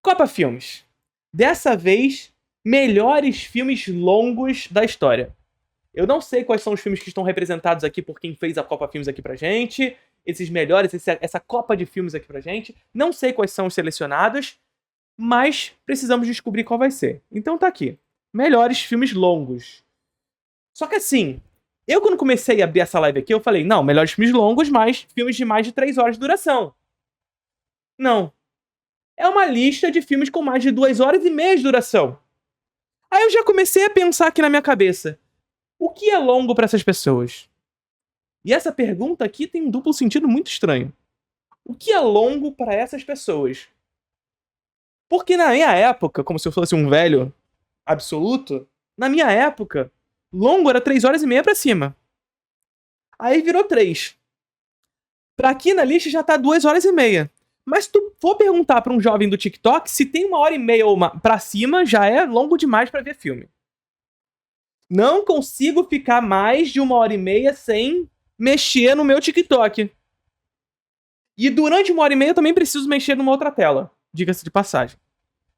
Copa Filmes. Dessa vez, melhores filmes longos da história. Eu não sei quais são os filmes que estão representados aqui por quem fez a Copa Filmes aqui pra gente. Esses melhores, essa Copa de Filmes aqui pra gente. Não sei quais são os selecionados, mas precisamos descobrir qual vai ser. Então tá aqui. Melhores filmes longos. Só que assim, eu quando comecei a abrir essa live aqui, eu falei, não, melhores filmes longos, mas filmes de mais de 3 horas de duração. Não. É uma lista de filmes com mais de 2 horas e meia de duração. Aí eu já comecei a pensar aqui na minha cabeça, o que é longo pra essas pessoas? E essa pergunta aqui tem um duplo sentido muito estranho. O que é longo para essas pessoas? Porque na minha época, como se eu fosse um velho absoluto, na minha época, longo era 3 horas e meia pra cima. Aí virou 3. Pra aqui na lista já tá 2 horas e meia. Mas se tu for perguntar pra um jovem do TikTok, se tem 1 hora e meia ou pra cima, já é longo demais pra ver filme. Não consigo ficar mais de 1 hora e meia sem mexer no meu TikTok. E durante 1 hora e meia eu também preciso mexer numa outra tela. Diga-se de passagem.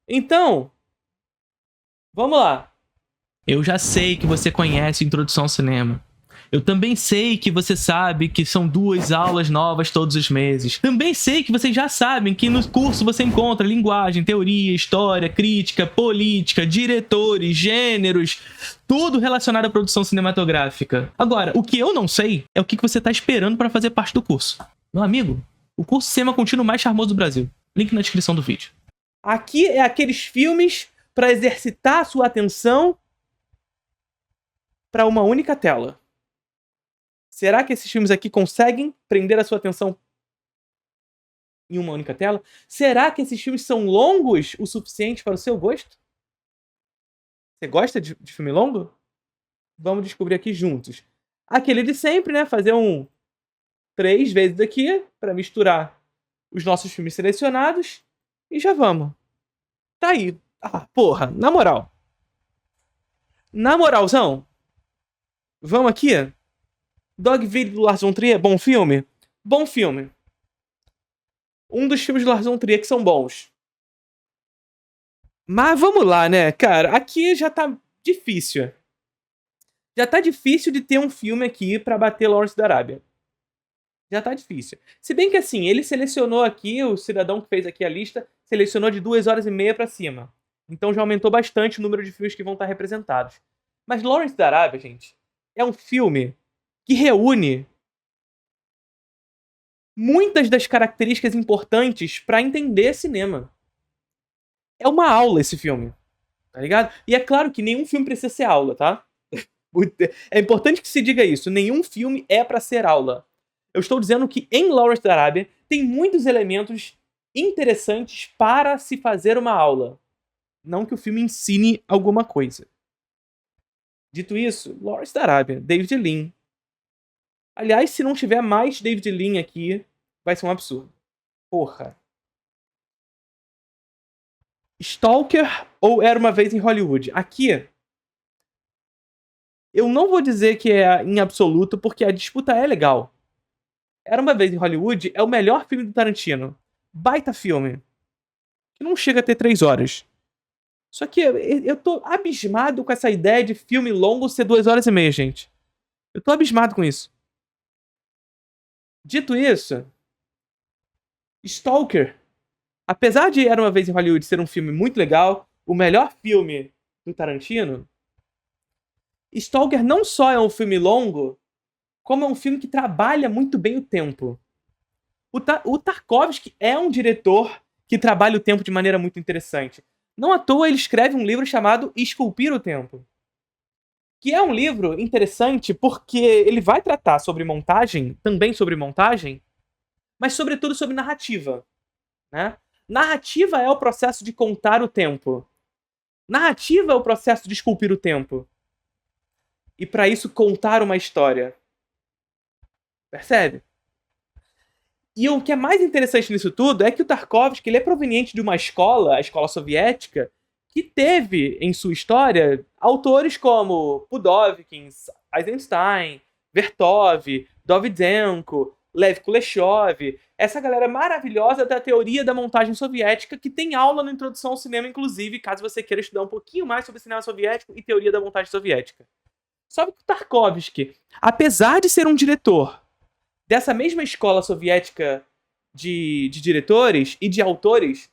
Então, vamos lá. Eu já sei que você conhece Introdução ao Cinema. Eu também sei que você sabe que são 2 aulas novas todos os meses. Também sei que vocês já sabem que no curso você encontra linguagem, teoria, história, crítica, política, diretores, gêneros, tudo relacionado à produção cinematográfica. Agora, o que eu não sei é o que você está esperando para fazer parte do curso. Meu amigo, o curso Cinema Contínuo mais charmoso do Brasil. Link na descrição do vídeo. Aqui é aqueles filmes para exercitar a sua atenção para uma única tela. Será que esses filmes aqui conseguem prender a sua atenção em uma única tela? Será que esses filmes são longos o suficiente para o seu gosto? Você gosta de filme longo? Vamos descobrir aqui juntos. Aquele de sempre, né? Fazer 3 vezes aqui para misturar os nossos filmes selecionados e já vamos. Tá aí. Ah, porra, na moral. Na moralzão. Vamos aqui? Dogville do Lars von Trier, bom filme? Bom filme. Um dos filmes do Lars von Trier que são bons. Mas vamos lá, né, cara? Aqui já tá difícil. Já tá difícil de ter um filme aqui pra bater Lawrence da Arábia. Já tá difícil. Se bem que assim, ele selecionou aqui, o cidadão que fez aqui a lista, selecionou de 2 horas e meia pra cima. Então já aumentou bastante o número de filmes que vão estar representados. Mas Lawrence da Arábia, gente, é um filme que reúne muitas das características importantes pra entender cinema. É uma aula esse filme, tá ligado? E é claro que nenhum filme precisa ser aula, tá? É importante que se diga isso. Nenhum filme é pra ser aula. Eu estou dizendo que em Lawrence da Arábia tem muitos elementos interessantes para se fazer uma aula. Não que o filme ensine alguma coisa. Dito isso, Lawrence da Arábia, David Lean. Aliás, se não tiver mais David Lean aqui, vai ser um absurdo. Porra. Stalker ou Era Uma Vez em Hollywood? Aqui, eu não vou dizer que é em absoluto, porque a disputa é legal. Era Uma Vez em Hollywood é o melhor filme do Tarantino. Baita filme. Que não chega a ter 3 horas. Só que eu tô abismado com essa ideia de filme longo ser 2 horas e meia, gente. Eu tô abismado com isso. Dito isso, Stalker, apesar de Era Uma Vez em Hollywood ser um filme muito legal, o melhor filme do Tarantino, Stalker não só é um filme longo, como é um filme que trabalha muito bem o tempo. O Tarkovsky é um diretor que trabalha o tempo de maneira muito interessante. Não à toa ele escreve um livro chamado Esculpir o Tempo. Que é um livro interessante porque ele vai tratar sobre montagem, também sobre montagem, mas sobretudo sobre narrativa. Né? Narrativa é o processo de contar o tempo. Narrativa é o processo de esculpir o tempo. E para isso contar uma história. Percebe? E o que é mais interessante nisso tudo é que o Tarkovsky ele é proveniente de uma escola, a escola soviética, que teve em sua história autores como Pudovkin, Eisenstein, Vertov, Davydenko, Lev Kuleshov, essa galera maravilhosa da teoria da montagem soviética, que tem aula na introdução ao cinema, inclusive, caso você queira estudar um pouquinho mais sobre cinema soviético e teoria da montagem soviética. Só que o Tarkovsky, apesar de ser um diretor dessa mesma escola soviética de diretores e de autores,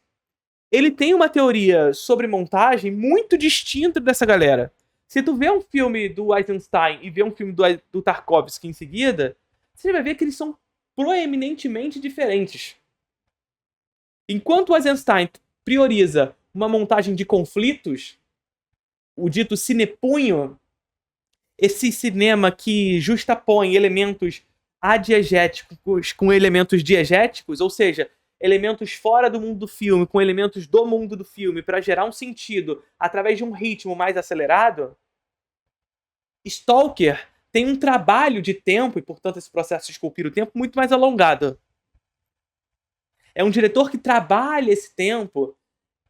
ele tem uma teoria sobre montagem muito distinta dessa galera. Se tu vê um filme do Eisenstein e vê um filme do Tarkovsky em seguida, você vai ver que eles são proeminentemente diferentes. Enquanto o Eisenstein prioriza uma montagem de conflitos, o dito cinepunho, esse cinema que justapõe elementos adiegéticos com elementos diegéticos, ou seja, elementos fora do mundo do filme com elementos do mundo do filme para gerar um sentido através de um ritmo mais acelerado, Stalker tem um trabalho de tempo, e portanto esse processo de esculpir o tempo, muito mais alongado. É um diretor que trabalha esse tempo,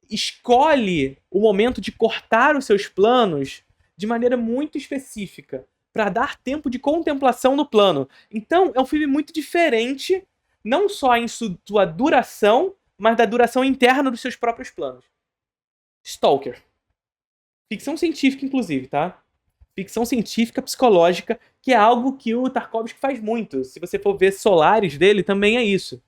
escolhe o momento de cortar os seus planos de maneira muito específica, para dar tempo de contemplação no plano. Então, é um filme muito diferente, não só em sua duração, mas da duração interna dos seus próprios planos. Stalker. Ficção científica, inclusive, tá? Ficção científica psicológica, que é algo que o Tarkovsky faz muito. Se você for ver Solaris dele, também é isso.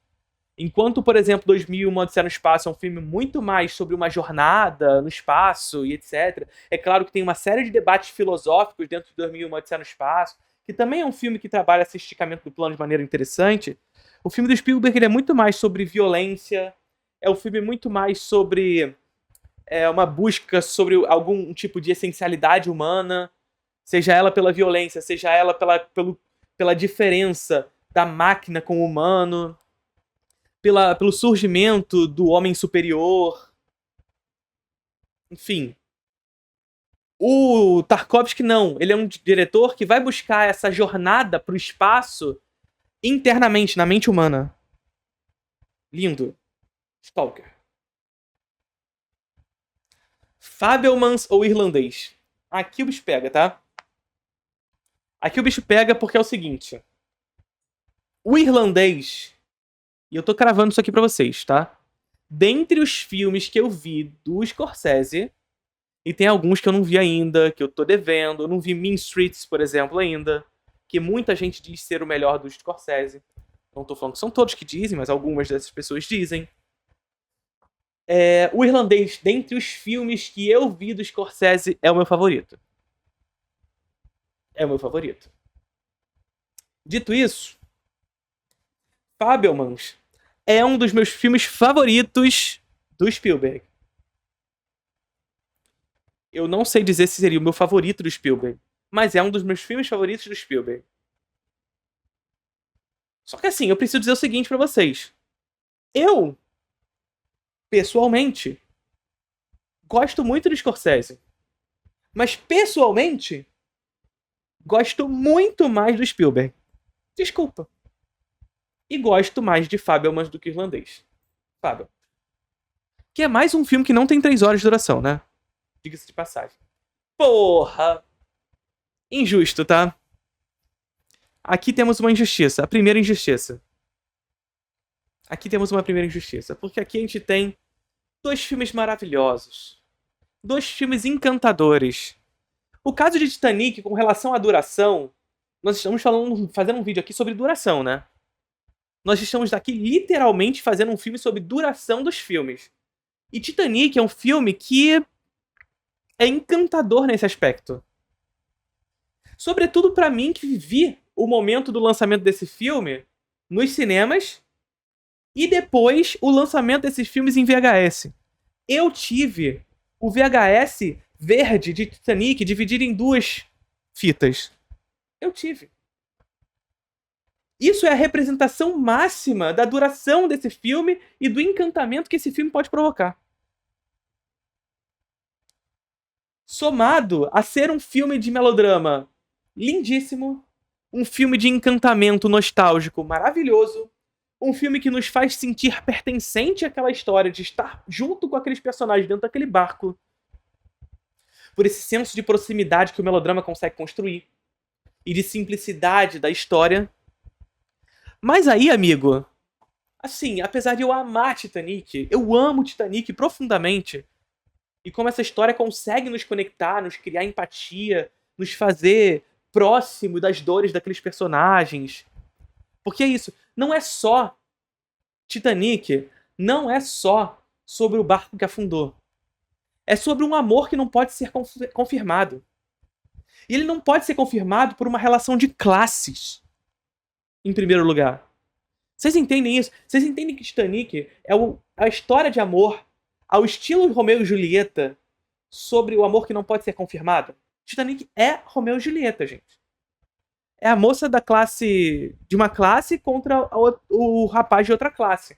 Enquanto, por exemplo, 2001, Uma Odisseia no Espaço é um filme muito mais sobre uma jornada no espaço e etc. É claro que tem uma série de debates filosóficos dentro de 2001, Uma Odisseia no Espaço, que também é um filme que trabalha esse esticamento do plano de maneira interessante. O filme do Spielberg ele é muito mais sobre violência, é um filme muito mais sobre uma busca sobre algum tipo de essencialidade humana, seja ela pela violência, seja ela pela diferença da máquina com o humano, pelo surgimento do homem superior. Enfim. O Tarkovsky não. Ele é um diretor que vai buscar essa jornada pro espaço internamente, na mente humana. Lindo. Stalker. Fabelmans ou Irlandês? Aqui o bicho pega, tá? Aqui o bicho pega porque é o seguinte. O Irlandês... E eu tô cravando isso aqui pra vocês, tá? Dentre os filmes que eu vi do Scorsese, e tem alguns que eu não vi ainda, que eu tô devendo, eu não vi Mean Streets, por exemplo, ainda, que muita gente diz ser o melhor do Scorsese. Não tô falando que são todos que dizem, mas algumas dessas pessoas dizem. O Irlandês, dentre os filmes que eu vi do Scorsese, é o meu favorito. É o meu favorito. Dito isso, Fabelmans é um dos meus filmes favoritos do Spielberg. Eu não sei dizer se seria o meu favorito do Spielberg, mas é um dos meus filmes favoritos do Spielberg. Só que assim, eu preciso dizer o seguinte pra vocês. Eu, pessoalmente, gosto muito do Scorsese. Mas, pessoalmente, gosto muito mais do Spielberg. Desculpa. E gosto mais de Fabelmans do que Irlandês. Fabel. Que é mais um filme que não tem 3 horas de duração, né? Diga-se de passagem. Porra! Injusto, tá? Aqui temos uma injustiça. A primeira injustiça. Aqui temos uma primeira injustiça. Porque aqui a gente tem 2 filmes maravilhosos. 2 filmes encantadores. O caso de Titanic, com relação à duração... Nós estamos fazendo um vídeo aqui sobre duração, né? Nós estamos aqui literalmente fazendo um filme sobre duração dos filmes. E Titanic é um filme que é encantador nesse aspecto. Sobretudo pra mim, que vivi o momento do lançamento desse filme nos cinemas e depois o lançamento desses filmes em VHS. Eu tive o VHS verde de Titanic dividido em 2 fitas. Eu tive. Isso é a representação máxima da duração desse filme e do encantamento que esse filme pode provocar. Somado a ser um filme de melodrama lindíssimo, um filme de encantamento nostálgico maravilhoso, um filme que nos faz sentir pertencente àquela história, de estar junto com aqueles personagens dentro daquele barco, por esse senso de proximidade que o melodrama consegue construir, e de simplicidade da história, Mas aí, amigo, assim, apesar de eu amar Titanic, eu amo Titanic profundamente. E como essa história consegue nos conectar, nos criar empatia, nos fazer próximo das dores daqueles personagens. Porque é isso, não é só Titanic, não é só sobre o barco que afundou. É sobre um amor que não pode ser confirmado. E ele não pode ser confirmado por uma relação de classes, em primeiro lugar. Vocês entendem isso? Vocês entendem que Titanic é a história de amor ao estilo Romeu e Julieta sobre o amor que não pode ser confirmado? Titanic é Romeu e Julieta, gente. É a moça da classe de uma classe contra o rapaz de outra classe.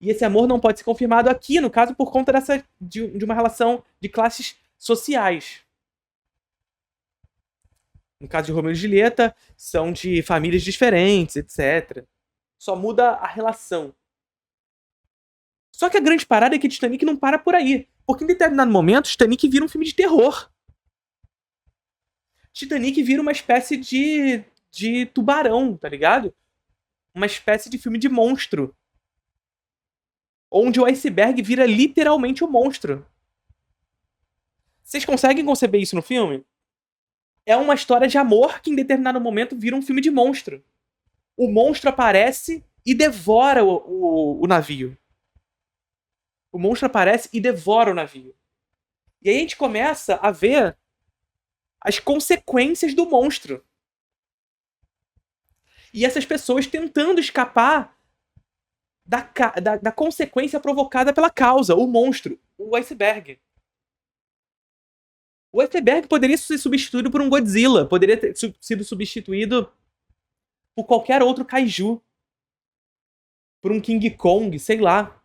E esse amor não pode ser confirmado aqui, no caso, por conta de uma relação de classes sociais. No caso de Romeu e Julieta, são de famílias diferentes, etc. Só muda a relação. Só que a grande parada é que Titanic não para por aí. Porque em determinado momento, Titanic vira um filme de terror. Titanic vira uma espécie de tubarão, tá ligado? Uma espécie de filme de monstro. Onde o iceberg vira literalmente um monstro. Vocês conseguem conceber isso no filme? É uma história de amor que em determinado momento vira um filme de monstro. O monstro aparece e devora o navio. O monstro aparece e devora o navio. E aí a gente começa a ver as consequências do monstro. E essas pessoas tentando escapar da consequência provocada pela causa, o monstro, o iceberg. O iceberg poderia ser substituído por um Godzilla, poderia ter sido substituído por qualquer outro kaiju. Por um King Kong, sei lá.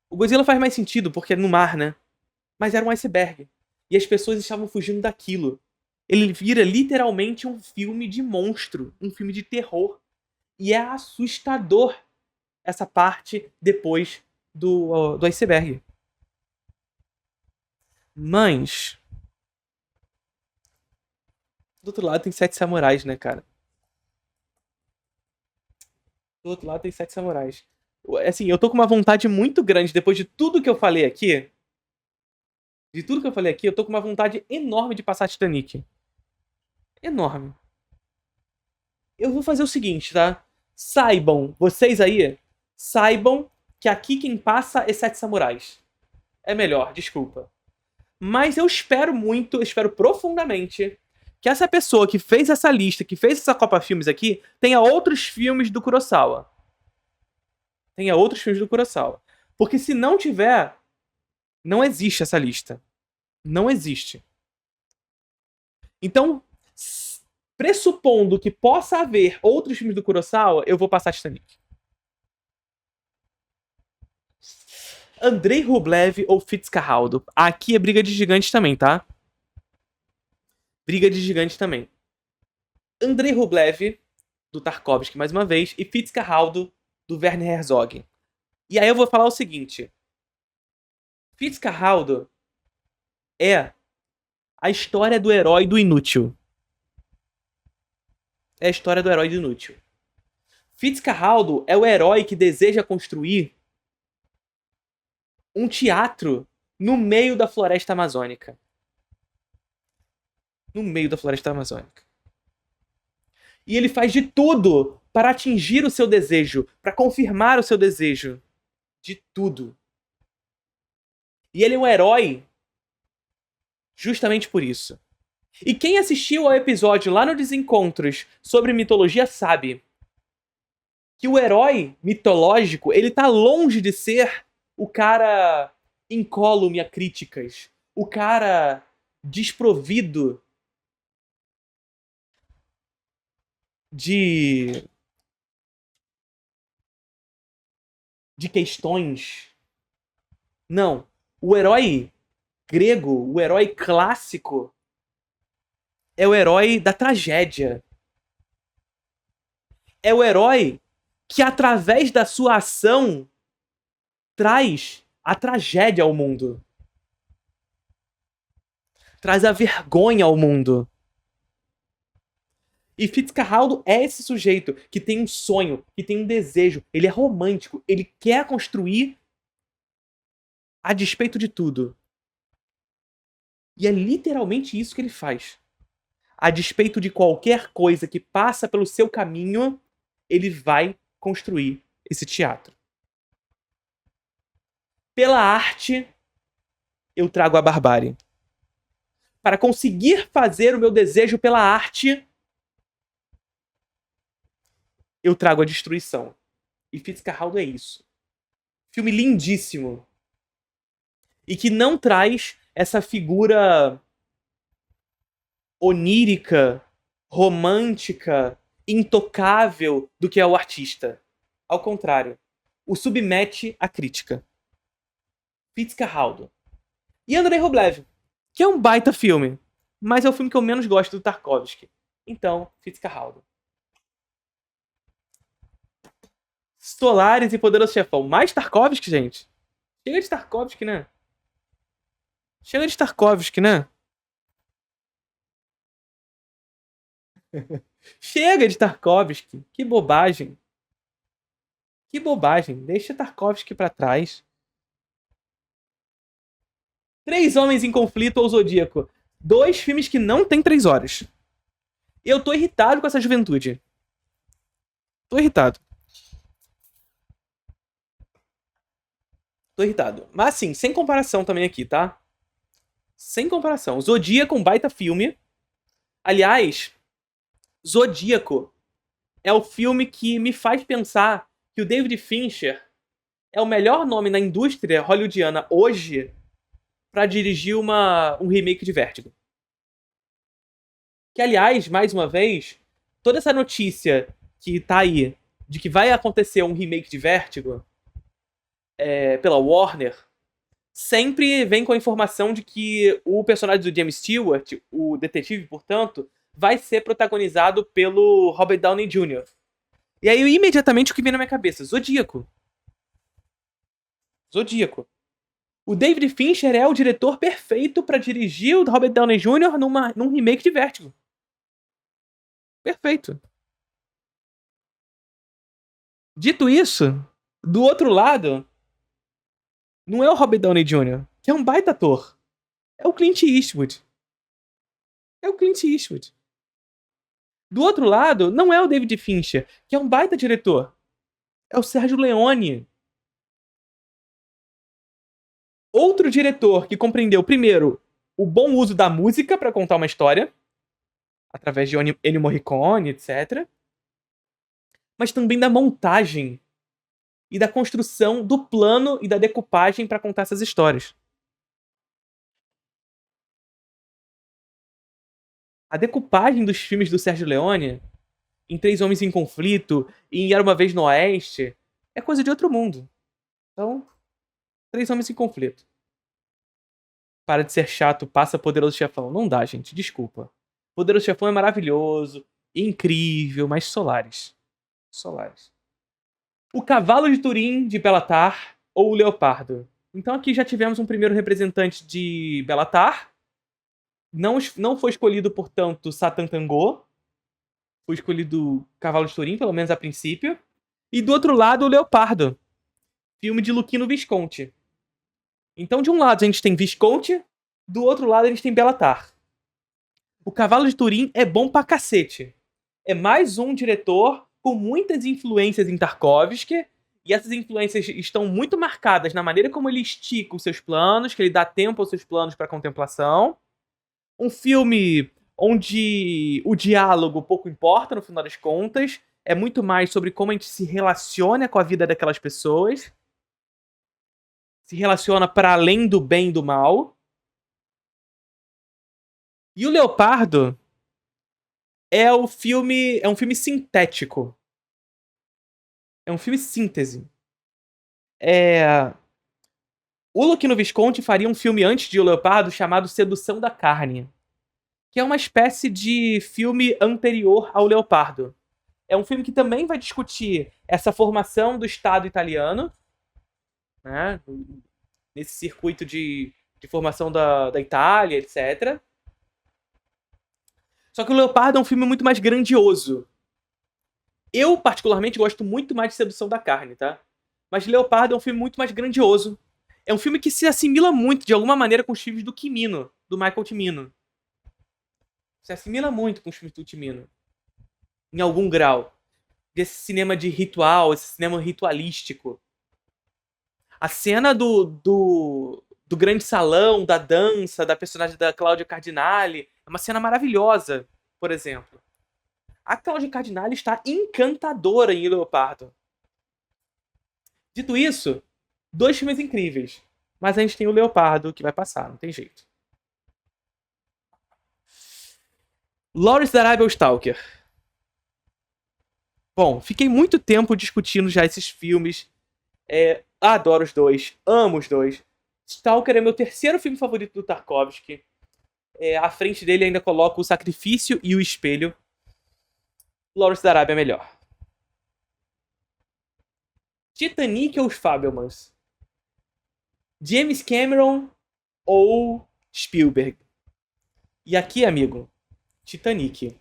O Godzilla faz mais sentido, porque é no mar, né? Mas era um iceberg. E as pessoas estavam fugindo daquilo. Ele vira literalmente um filme de monstro, um filme de terror. E é assustador essa parte depois do iceberg. Mas do outro lado tem 7 samurais, né, cara? Do outro lado tem 7 samurais. Assim, eu tô com uma vontade muito grande, depois de tudo que eu falei aqui. De tudo que eu falei aqui, eu tô com uma vontade enorme de passar Titanic. Enorme. Eu vou fazer o seguinte, tá? Saibam, vocês aí, saibam que aqui quem passa é 7 samurais. É melhor, desculpa. Mas eu espero muito, eu espero profundamente que essa pessoa que fez essa lista, que fez essa Copa Filmes aqui, tenha outros filmes do Kurosawa. Tenha outros filmes do Kurosawa. Porque se não tiver, não existe essa lista. Não existe. Então, pressupondo que possa haver outros filmes do Kurosawa, eu vou passar Titanic. Andrei Rublev ou Fitzcarraldo? Aqui é briga de gigantes também, tá? Briga de gigantes também. Andrei Rublev, do Tarkovsky mais uma vez, e Fitzcarraldo, do Werner Herzog. E aí eu vou falar o seguinte. Fitzcarraldo é a história do herói do inútil. É a história do herói do inútil. Fitzcarraldo é o herói que deseja construir um teatro no meio da floresta amazônica. No meio da floresta amazônica. E ele faz de tudo para atingir o seu desejo, para confirmar o seu desejo. De tudo. E ele é um herói justamente por isso. E quem assistiu ao episódio lá no Desencontros sobre mitologia sabe que o herói mitológico, ele tá longe de ser o cara incólume a críticas, o cara desprovido de questões. Não. O herói grego, o herói clássico, é o herói da tragédia. É o herói que, através da sua ação, traz a tragédia ao mundo. Traz a vergonha ao mundo. E Fitzcarraldo é esse sujeito que tem um sonho, que tem um desejo. Ele é romântico, ele quer construir a despeito de tudo. E é literalmente isso que ele faz. A despeito de qualquer coisa que passa pelo seu caminho, ele vai construir esse teatro. Pela arte, eu trago a barbárie. Para conseguir fazer o meu desejo pela arte, eu trago a destruição. E Fitzcarraldo é isso. Filme lindíssimo. E que não traz essa figura onírica, romântica, intocável do que é o artista. Ao contrário, o submete à crítica. Fitzcarraldo. E Andrei Rublev, que é um baita filme, mas é o filme que eu menos gosto do Tarkovsky. Então, Fitzcarraldo. Solaris e Poderoso Chefão. Mais Tarkovsky, gente? Chega de Tarkovsky, né? Chega de Tarkovsky, né? Chega de Tarkovsky. Que bobagem. Que bobagem. Deixa Tarkovsky pra trás. Três Homens em Conflito ou Zodíaco. 2 filmes que não tem 3 horas. Eu tô irritado com essa juventude. Tô irritado. Tô irritado. Mas assim, sem comparação também aqui, tá? Sem comparação. Zodíaco é um baita filme. Aliás, Zodíaco é o filme que me faz pensar que o David Fincher é o melhor nome na indústria hollywoodiana hoje pra dirigir um remake de Vértigo. Que, aliás, mais uma vez, toda essa notícia que tá aí de que vai acontecer um remake de Vértigo pela Warner sempre vem com a informação de que o personagem do James Stewart, o detetive, portanto, vai ser protagonizado pelo Robert Downey Jr. E aí, imediatamente, o que vem na minha cabeça? Zodíaco. Zodíaco. O David Fincher é o diretor perfeito pra dirigir o Robert Downey Jr. num remake de Vértigo. Perfeito. Dito isso, do outro lado, não é o Robert Downey Jr., que é um baita ator. É o Clint Eastwood. É o Clint Eastwood. Do outro lado, não é o David Fincher, que é um baita diretor. É o Sergio Leone. Outro diretor que compreendeu, primeiro, o bom uso da música para contar uma história, através de Ennio Morricone, etc. Mas também da montagem e da construção do plano e da decupagem para contar essas histórias. A decupagem dos filmes do Sergio Leone, em Três Homens em Conflito e em Era Uma Vez no Oeste, é coisa de outro mundo. Então, Três Homens em Conflito. Para de ser chato, passa Poderoso Chefão. Não dá, gente, desculpa. Poderoso Chefão é maravilhoso, incrível, mas Solaris. Solaris. O Cavalo de Turim, de Belatar, ou o Leopardo? Então aqui já tivemos um primeiro representante de Belatar. Não foi escolhido, portanto, Satan Tango. Foi escolhido Cavalo de Turim, pelo menos a princípio. E do outro lado, o Leopardo. Filme de Luchino Visconti. Então, de um lado a gente tem Visconti, do outro lado a gente tem Belatar. O Cavalo de Turim é bom pra cacete. É mais um diretor com muitas influências em Tarkovsky, e essas influências estão muito marcadas na maneira como ele estica os seus planos, que ele dá tempo aos seus planos para contemplação. Um filme onde o diálogo pouco importa, no final das contas. É muito mais sobre como a gente se relaciona com a vida daquelas pessoas. Se relaciona para além do bem e do mal. E o Leopardo é um filme sintético. É um filme síntese. O Luchino Visconti faria um filme antes de O Leopardo chamado Sedução da Carne, que é uma espécie de filme anterior ao Leopardo. É um filme que também vai discutir essa formação do Estado italiano, né, nesse circuito de formação da Itália, etc. Só que o Leopardo é um filme muito mais grandioso. Eu, particularmente, gosto muito mais de Sedução da Carne, tá? Mas Leopardo é um filme muito mais grandioso. É um filme que se assimila muito, de alguma maneira, com os filmes do Cimino, do Michael Cimino. Se assimila muito com os filmes do Cimino. Em algum grau. Desse cinema de ritual, esse cinema ritualístico. A cena do grande salão, da dança, da personagem da Cláudia Cardinale, é uma cena maravilhosa, por exemplo. A Cláudia Cardinale está encantadora em Leopardo. Dito isso, dois filmes incríveis. Mas a gente tem o Leopardo que vai passar, não tem jeito. Lawrence da Arábia ou Stalker? Bom, fiquei muito tempo discutindo já esses filmes. Adoro os dois, amo os dois. Stalker é meu terceiro filme favorito do Tarkovsky. À frente dele ainda coloco O Sacrifício e O Espelho. Lawrence da Arábia é melhor. Titanic ou Os Fabelmans? James Cameron ou Spielberg? E aqui, amigo, Titanic.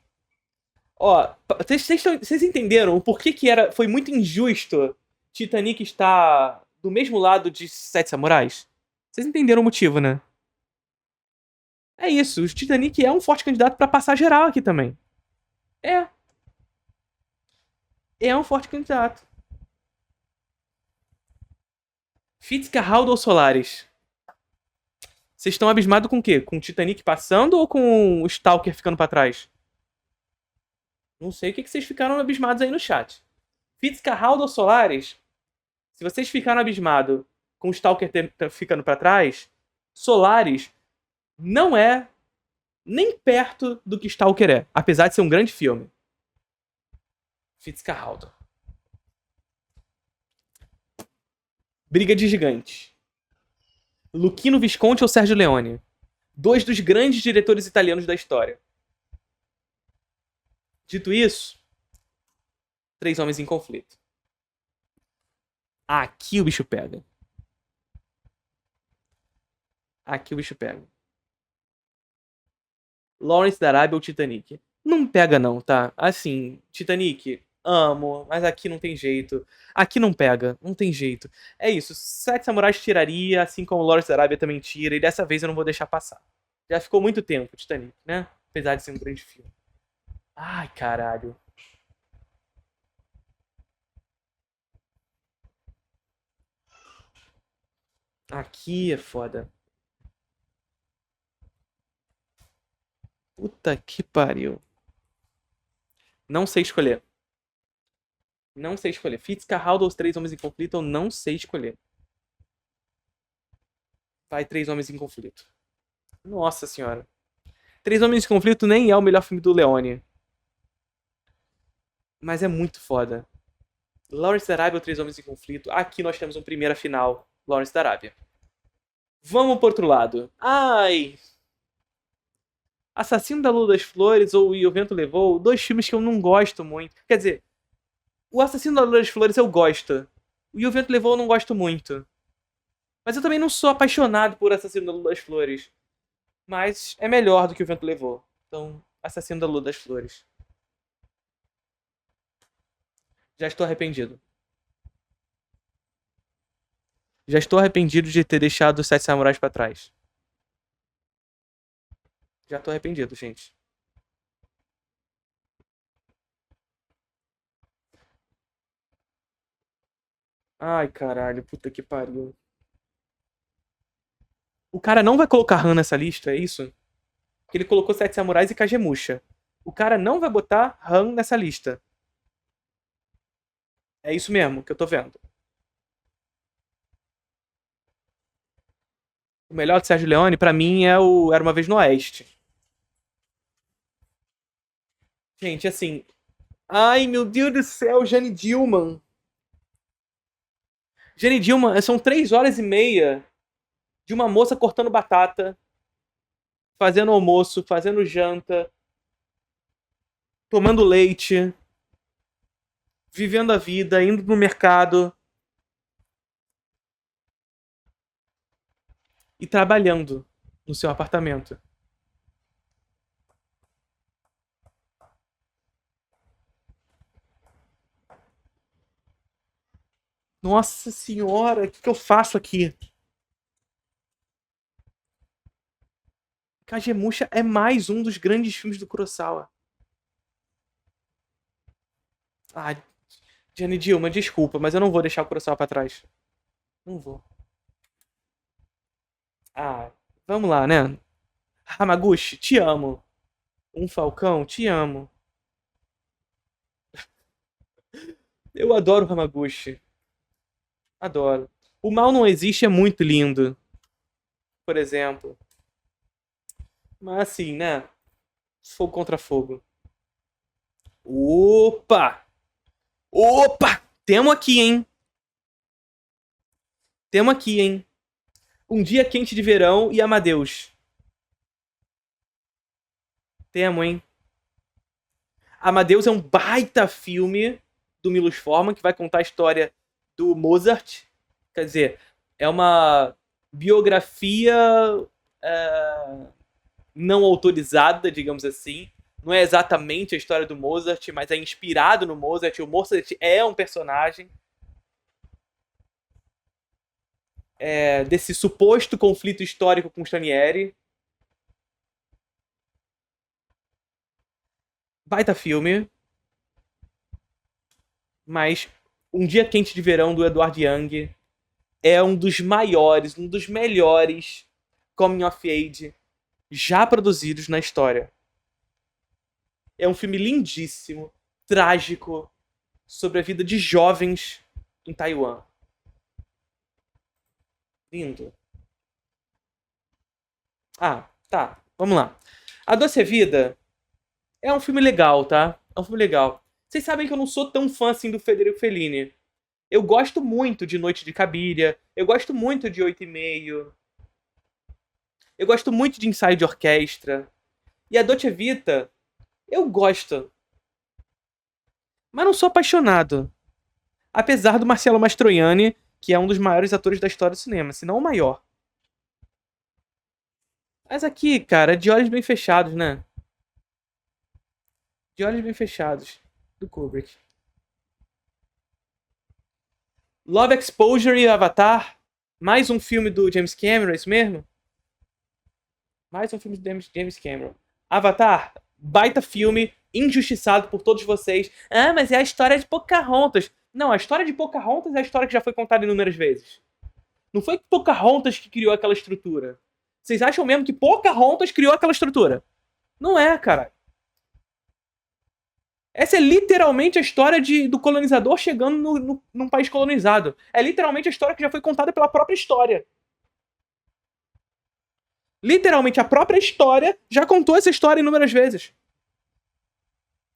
Ó, vocês entenderam o porquê que foi muito injusto Titanic estar do mesmo lado de Sete Samurais? Vocês entenderam o motivo, né? É isso, o Titanic é um forte candidato pra passar geral aqui também. É, é um forte candidato. Fitzcarraldo ou Solaris? Vocês estão abismados com o quê? Com o Titanic passando ou com o Stalker ficando pra trás? Não sei o que vocês ficaram abismados aí no chat. Fitzcarraldo ou Solaris? Se vocês ficaram abismados com o Stalker ficando pra trás, Solaris não é nem perto do que Stalker é, apesar de ser um grande filme. Fitzcarraldo. Briga de Gigantes. Luchino Visconti ou Sergio Leone? Dois dos grandes diretores italianos da história. Dito isso, Três Homens em Conflito. Aqui o bicho pega. Aqui o bicho pega. Lawrence da Arábia ou Titanic? Não pega não, tá? Assim, Titanic, amo, mas aqui não tem jeito. Aqui não pega, não tem jeito. É isso, Sete Samurais tiraria, assim como Lawrence da Arábia também tira, e dessa vez eu não vou deixar passar. Já ficou muito tempo, Titanic, né? Apesar de ser um grande filme. Ai, caralho. Aqui é foda. Puta que pariu. Não sei escolher. Não sei escolher. Fitzcarraldo ou Os Três Homens em Conflito, eu não sei escolher. Vai, Três Homens em Conflito. Nossa senhora. Três Homens em Conflito nem é o melhor filme do Leone. Mas é muito foda. Lawrence da Arábia ou Três Homens em Conflito. Aqui nós temos uma primeira final. Lawrence da Arábia. Vamos pro outro lado. Ai. Assassino da Lua das Flores ou E o Vento Levou. Dois filmes que eu não gosto muito. Quer dizer, o Assassino da Lua das Flores eu gosto. O E o Vento Levou eu não gosto muito. Mas eu também não sou apaixonado por Assassino da Lua das Flores. Mas é melhor do que O Vento Levou. Então, Assassino da Lua das Flores. Já estou arrependido. Já estou arrependido de ter deixado os Sete Samurais pra trás. Já estou arrependido, gente. Ai, caralho, puta que pariu. O cara não vai colocar Han nessa lista, é isso? Porque ele colocou Sete Samurais e Kagemusha. O cara não vai botar Han nessa lista. É isso mesmo que eu tô vendo. O melhor de Sérgio Leone, pra mim, é o Era Uma Vez no Oeste. Gente, assim. Ai, meu Deus do céu, Jane Dillman. Jane Dillman, são 3 horas e meia de uma moça cortando batata, fazendo almoço, fazendo janta, tomando leite, vivendo a vida, indo no mercado e trabalhando no seu apartamento. Nossa senhora, o que que eu faço aqui? Kagemusha é mais um dos grandes filmes do Kurosawa. Ah, Jenny Dilma, desculpa, mas eu não vou deixar o Kurosawa pra trás. Não vou. Ah, vamos lá, né? Hamaguchi, te amo. Um Falcão, te amo. Eu adoro o Hamaguchi. Adoro. O Mal Não Existe é muito lindo, por exemplo. Mas assim, né? Fogo contra fogo. Opa! Opa! Temos aqui, hein? Temos aqui, hein? Um Dia Quente de Verão e Amadeus. Temos, hein? Amadeus é um baita filme do Milos Forman que vai contar a história do Mozart. Quer dizer, é uma biografia é, não autorizada, digamos assim. Não é exatamente a história do Mozart, mas é inspirado no Mozart. O Mozart é um personagem desse suposto conflito histórico com Stranieri. Baita filme, mas Um Dia Quente de Verão do Edward Young é um dos maiores, um dos melhores coming of age já produzidos na história. É um filme lindíssimo, trágico, sobre a vida de jovens em Taiwan. Lindo. Ah, tá. Vamos lá. A Doce Vida é um filme legal, tá? É um filme legal. Vocês sabem que eu não sou tão fã assim do Federico Fellini. Eu gosto muito de Noite de Cabiria. Eu gosto muito de Oito e Meio. Eu gosto muito de Ensaio de Orquestra. E a Dolce Vita, eu gosto. Mas não sou apaixonado. Apesar do Marcello Mastroianni, que é um dos maiores atores da história do cinema, se não o maior. Mas aqui, cara, de olhos bem fechados, né? De olhos bem fechados. Do Kubrick. Love Exposure e Avatar. Mais um filme do James Cameron, é isso mesmo? Mais um filme do James Cameron. Avatar, baita filme, injustiçado por todos vocês. Ah, mas é a história de Pocahontas. Não, a história de Pocahontas é a história que já foi contada inúmeras vezes. Não foi Pocahontas que criou aquela estrutura. Vocês acham mesmo que Pocahontas criou aquela estrutura? Não é, cara. Essa é literalmente a história do colonizador chegando num país colonizado. É literalmente a história que já foi contada pela própria história. Literalmente, a própria história já contou essa história inúmeras vezes.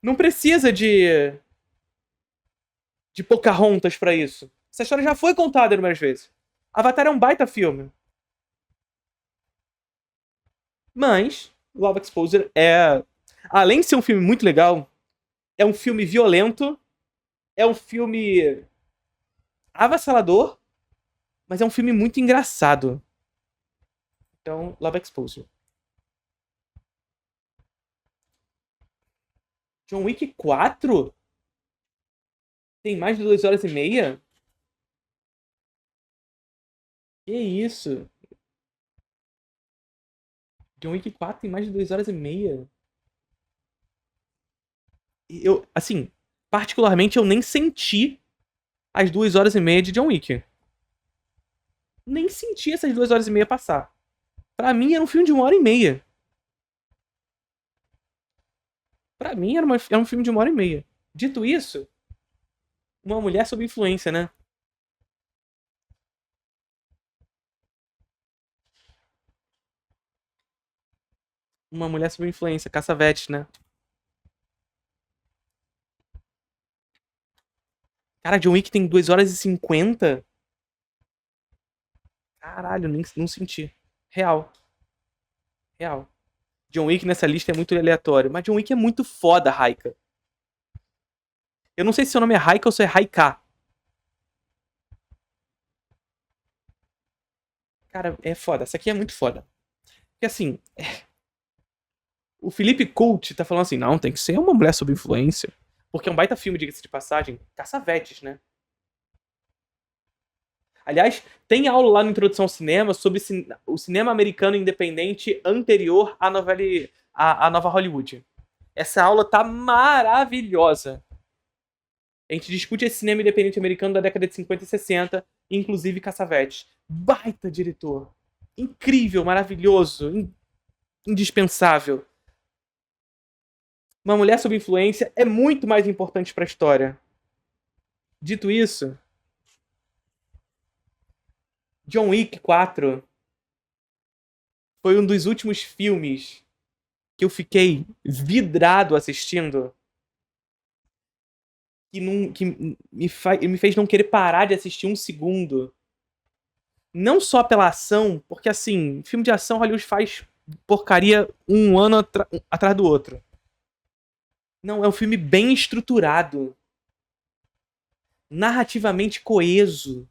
Não precisa de Pocahontas pra isso. Essa história já foi contada inúmeras vezes. Avatar é um baita filme. Mas, Love Exposure é... Além de ser um filme muito legal, é um filme violento, é um filme avassalador, mas é um filme muito engraçado. Então, Love Exposure. John Wick 4? Tem mais de 2 horas e meia? Que isso? John Wick 4 tem mais de 2 horas e meia? Eu, assim, particularmente eu nem senti as 2 horas e meia de John Wick. Nem senti essas 2 horas e meia passar. Pra mim era um filme de 1 hora e meia. Pra mim era um filme de 1 hora e meia. Dito isso, uma mulher sob influência, né? Uma mulher sob influência, Cassavetes, né? Cara, John Wick tem 2 horas e 50. Caralho, nem não senti. Real, real. John Wick nessa lista é muito aleatório, mas John Wick é muito foda, Raika. Eu não sei se seu nome é Raika ou se é Raika. Cara, é foda. Essa aqui é muito foda. Porque assim, o Felipe Colt tá falando assim, não, tem que ser uma mulher sob influência. Porque é um baita filme, diga-se de passagem, Caçavetes, né? Aliás, tem aula lá no Introdução ao Cinema sobre o cinema americano independente anterior à à nova Hollywood. Essa aula tá maravilhosa. A gente discute esse cinema independente americano da década de 50 e 60, inclusive Cassavetes. Baita diretor. Incrível, maravilhoso, indispensável. Uma mulher sob influência é muito mais importante para a história. Dito isso, John Wick 4 foi um dos últimos filmes que eu fiquei vidrado assistindo, que me fez não querer parar de assistir um segundo. Não só pela ação, porque assim, filme de ação Hollywood faz porcaria um ano atrás do outro. Não, é um filme bem estruturado. Narrativamente coeso.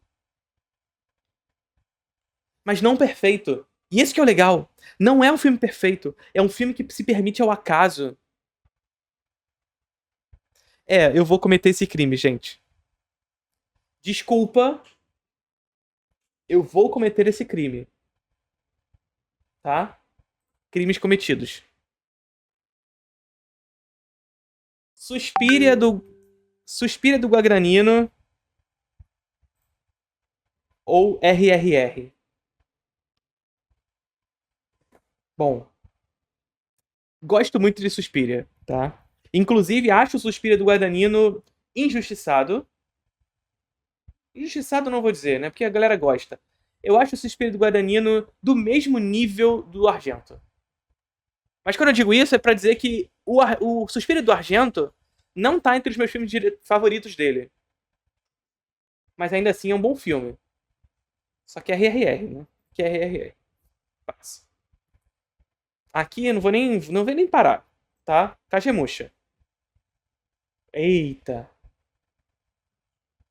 Mas não perfeito. E esse que é o legal. Não é um filme perfeito. É um filme que se permite ao acaso. É, eu vou cometer esse crime, gente. Desculpa. Eu vou cometer esse crime. Tá? Crimes cometidos. Suspira do Guagranino ou RRR? Bom, gosto muito de Suspiria, tá? Inclusive, acho o Suspiria do Guadagnino injustiçado. Injustiçado não vou dizer, né? Porque a galera gosta. Eu acho o Suspiria do Guadagnino do mesmo nível do Argento. Mas quando eu digo isso, é pra dizer que o Suspiria do Argento não tá entre os meus filmes favoritos dele. Mas ainda assim é um bom filme. Só que é RRR, né? Que é RRR. Passa. Aqui eu não vou nem parar, tá? Kagemusha. Eita.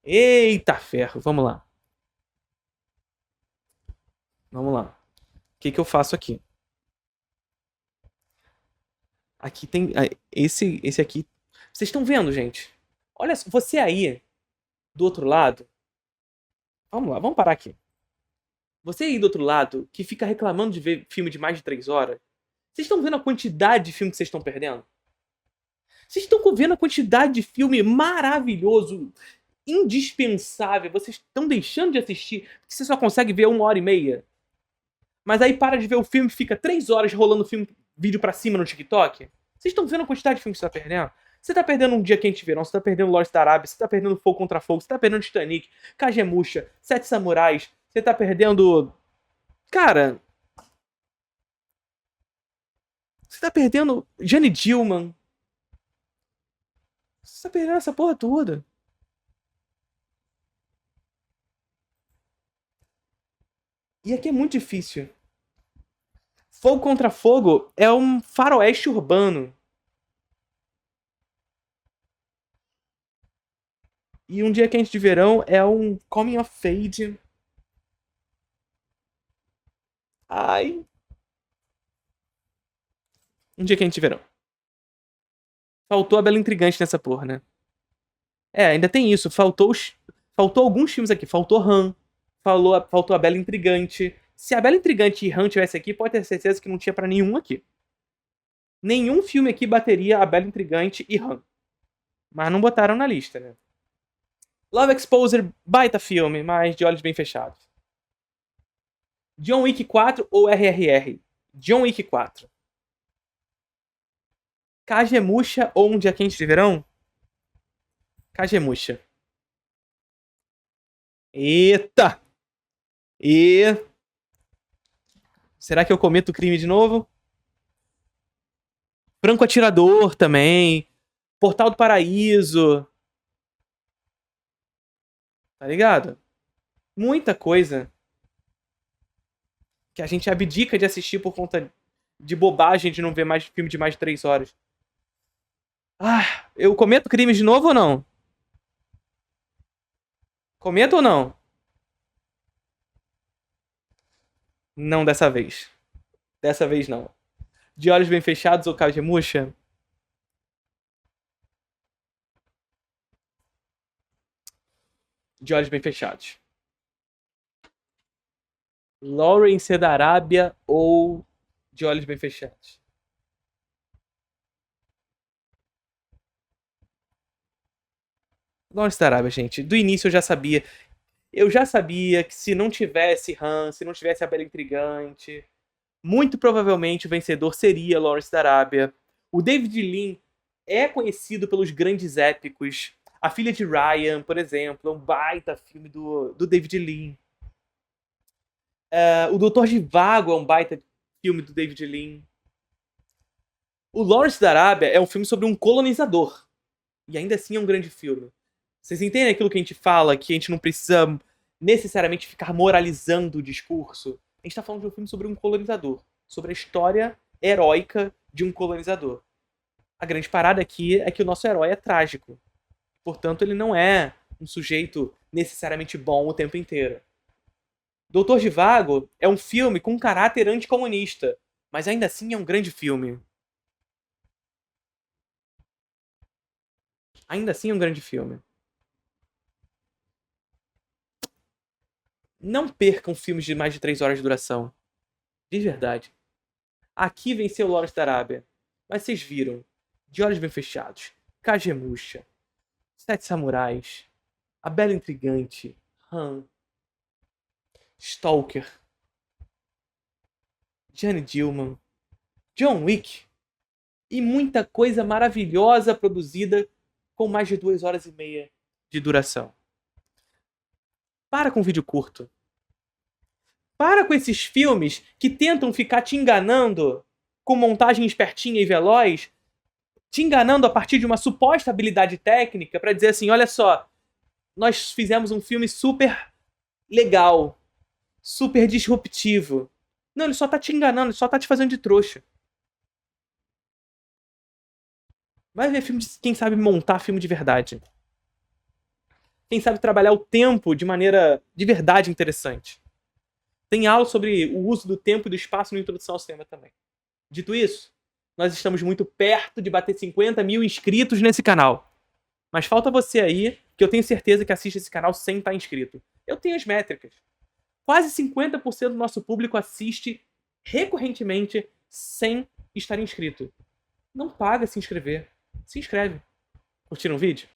Eita ferro, vamos lá. Vamos lá. O que eu faço aqui? Aqui tem esse aqui. Vocês estão vendo, gente? Olha, você aí do outro lado. Vamos lá, vamos parar aqui. Você aí do outro lado que fica reclamando de ver filme de mais de 3 horas. Vocês estão vendo a quantidade de filme que vocês estão perdendo? Vocês estão vendo a quantidade de filme maravilhoso, indispensável. Vocês estão deixando de assistir porque você só consegue ver 1 hora e meia. Mas aí para de ver o filme e fica 3 horas rolando vídeo pra cima no TikTok. Vocês estão vendo a quantidade de filme que você tá perdendo? Você tá perdendo Um Dia Quente de Verão, você tá perdendo Lawrence da Arábia, você tá perdendo Fogo contra Fogo, você tá perdendo Titanic, Kagemusha, Sete Samurais, você tá perdendo... Cara... Você tá perdendo Jane Dillman. Você tá perdendo essa porra toda. E aqui é muito difícil. Fogo contra Fogo é um faroeste urbano. E Um Dia Quente de Verão é um coming of age. Ai. Um Dia Quente de Verão. Faltou a Bela Intrigante nessa porra, né? É, ainda tem isso. Faltou alguns filmes aqui. Faltou Han. Faltou a Bela Intrigante. Se a Bela Intrigante e Han tivesse aqui, pode ter certeza que não tinha pra nenhum aqui. Nenhum filme aqui bateria a Bela Intrigante e Han. Mas não botaram na lista, né? Love Exposure, baita filme, mas de olhos bem fechados. John Wick 4 ou RRR? John Wick 4. Kagemusha ou Um Dia Quente de Verão? Kagemusha. Eita! E... Será que eu cometo crime de novo? Franco Atirador também. Portal do Paraíso. Tá ligado? Muita coisa que a gente abdica de assistir por conta de bobagem de não ver mais filme de mais de 3 horas. Ah, eu cometo crimes de novo ou não? Cometo ou não? Não dessa vez. Dessa vez não. De Olhos Bem Fechados ou Kagemusha? De Olhos Bem Fechados. Lawrence da Arábia ou De Olhos Bem Fechados? Lawrence da Arábia, gente. Do início eu já sabia. Eu já sabia que se não tivesse Han, se não tivesse a Bela Intrigante, muito provavelmente o vencedor seria Lawrence da Arábia. O David Lean é conhecido pelos grandes épicos. A Filha de Ryan, por exemplo, é um baita filme do David Lean. O Doutor Zhivago é um baita filme do David Lean. O Lawrence da Arábia é um filme sobre um colonizador. E ainda assim é um grande filme. Vocês entendem aquilo que a gente fala, que a gente não precisa necessariamente ficar moralizando o discurso? A gente tá falando de um filme sobre um colonizador. Sobre a história heróica de um colonizador. A grande parada aqui é que o nosso herói é trágico. Portanto, ele não é um sujeito necessariamente bom o tempo inteiro. Doutor Zhivago é um filme com um caráter anticomunista, mas ainda assim é um grande filme. Ainda assim é um grande filme. Não percam filmes de mais de 3 horas de duração. De verdade. Aqui venceu Lawrence da Arábia. Mas vocês viram. De Olhos Bem Fechados. Kagemusha. Sete Samurais. A Bela Intrigante. Han. Stalker. Jane Dillman. John Wick. E muita coisa maravilhosa produzida com mais de 2 horas e meia de duração. Para com vídeo curto. Para com esses filmes que tentam ficar te enganando com montagem espertinha e veloz, te enganando a partir de uma suposta habilidade técnica para dizer assim, olha só, nós fizemos um filme super legal, super disruptivo. Não, ele só tá te enganando, ele só tá te fazendo de trouxa. Vai ver filme de quem sabe montar filme de verdade. Quem sabe trabalhar o tempo de maneira de verdade interessante. Tem aula sobre o uso do tempo e do espaço na introdução ao cinema também. Dito isso, nós estamos muito perto de bater 50 mil inscritos nesse canal. Mas falta você aí, que eu tenho certeza que assiste esse canal sem estar inscrito. Eu tenho as métricas. Quase 50% do nosso público assiste recorrentemente sem estar inscrito. Não paga se inscrever. Se inscreve. Curtiram o vídeo?